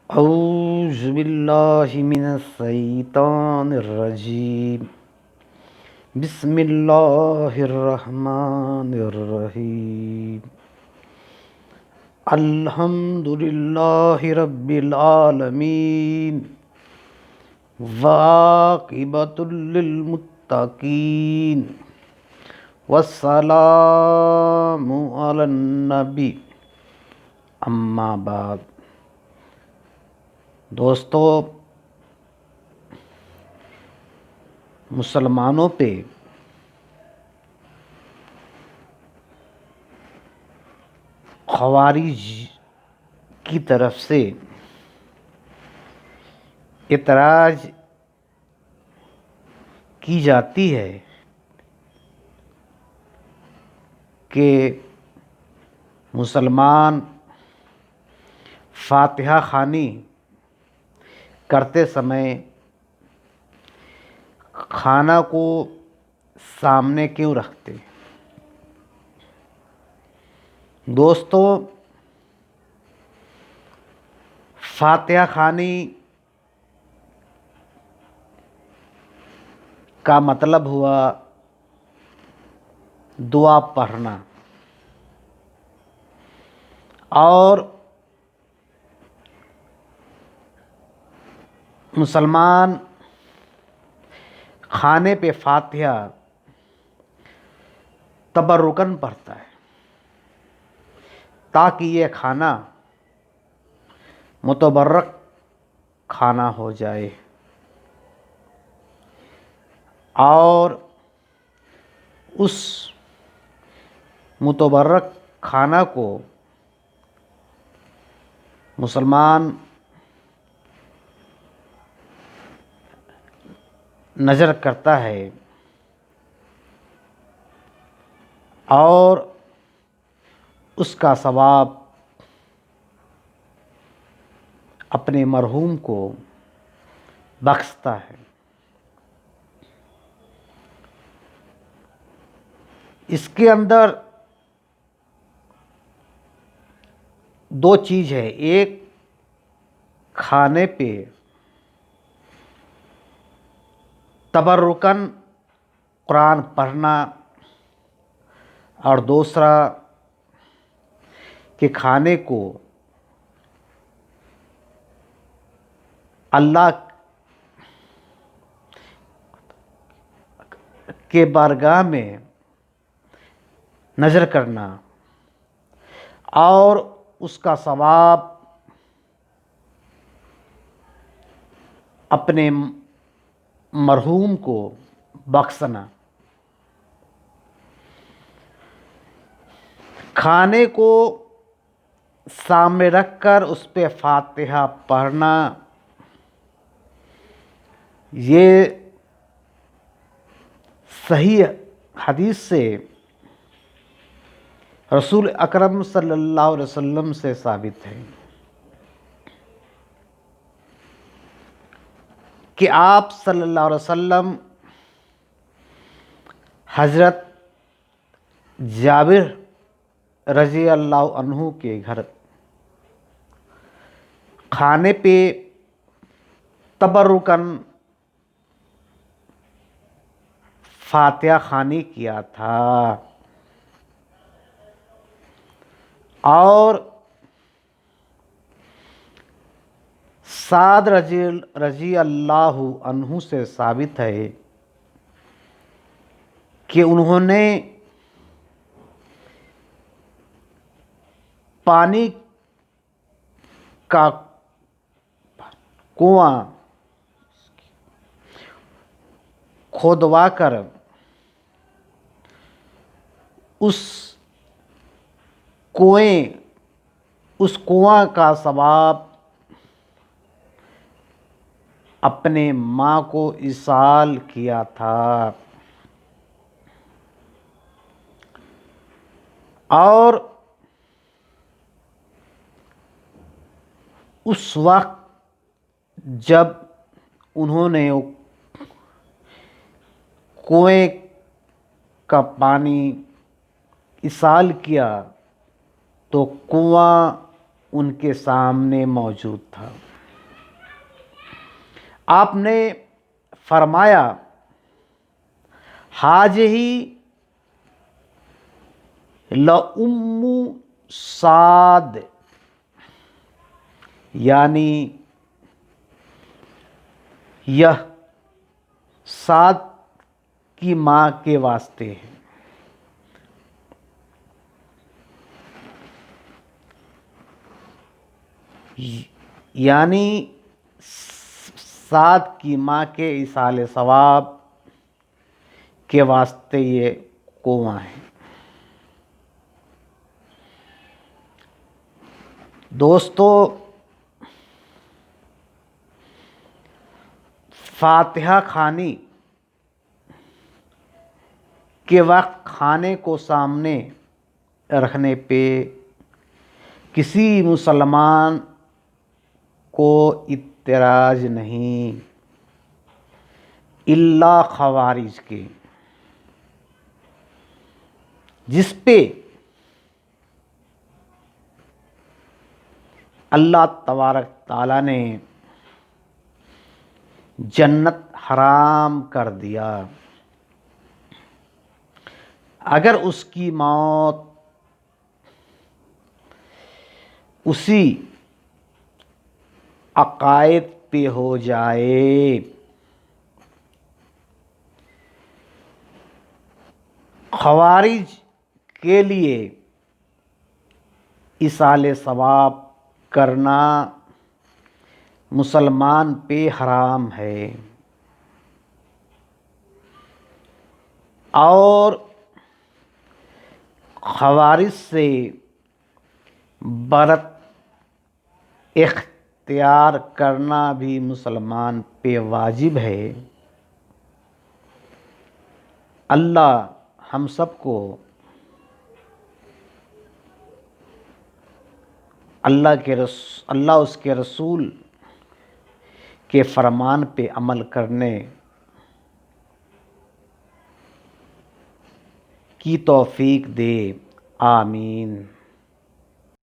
اعوذ باللہ من الشیطان الرجیم بسم اللہ الرحمن الرحیم الحمد للہ رب العالمین والعاقبۃ للمتقین والسلام علی النبی اما بعد۔ دوستو، مسلمانوں پہ خوارج کی طرف سے اعتراض کی جاتی ہے کہ مسلمان فاتحہ خوانی کرتے سمے کھانا کو سامنے کیوں رکھتے؟ دوستو، فاتحہ خوانی کا مطلب ہوا دعا پڑھنا، اور مسلمان کھانے پہ فاتحہ تبرکاً پڑھتا ہے تاکہ یہ کھانا متبرک کھانا ہو جائے، اور اس متبرک کھانا کو مسلمان نظر کرتا ہے اور اس کا ثواب اپنے مرحوم کو بخشتا ہے۔ اس کے اندر دو چیز ہے، ایک کھانے پہ تبرکاً قرآن پڑھنا، اور دوسرا کہ کھانے کو اللہ کے بارگاہ میں نظر کرنا اور اس کا ثواب اپنے مرحوم کو بخشنا۔ کھانے کو سامنے رکھ کر اس پہ فاتحہ پڑھنا، یہ صحیح حدیث سے رسول اکرم صلی اللہ علیہ وسلم سے ثابت ہے کہ آپ صلی اللہ علیہ وسلم حضرت جابر رضی اللہ عنہ کے گھر کھانے پہ تبرکاً فاتحہ خوانی کیا تھا، اور سعد رضی اللہ عنہ سے ثابت ہے کہ انہوں نے پانی کا کنواں کھودوا کر اس کنواں کا ثواب اپنے ماں کو ایصال کیا تھا، اور اس وقت جب انہوں نے کنویں کا پانی ایصال کیا تو کنواں ان کے سامنے موجود تھا۔ آپ نے فرمایا حاجہی لأم سعد، یعنی یہ سعد کی ماں کے واسطے ہے۔ یعنی سعد کی ماں کے ایصال ثواب کے واسطے یہ کنواں ہے۔ دوستو، فاتحہ خوانی کے وقت کھانے کو سامنے رکھنے پہ کسی مسلمان کو اعتراض نہیں، الا خوارج کے، جس پہ اللہ تبارک تعالیٰ نے جنت حرام کر دیا۔ اگر اس کی موت اسی عقائد پہ ہو جائے، خوارج کے لیے ایصال ثواب کرنا مسلمان پہ حرام ہے، اور خوارج سے برت اختیار کرنا بھی مسلمان پہ واجب ہے۔ اللہ ہم سب کو اللہ اس کے رسول کے فرمان پہ عمل کرنے کی توفیق دے، آمین۔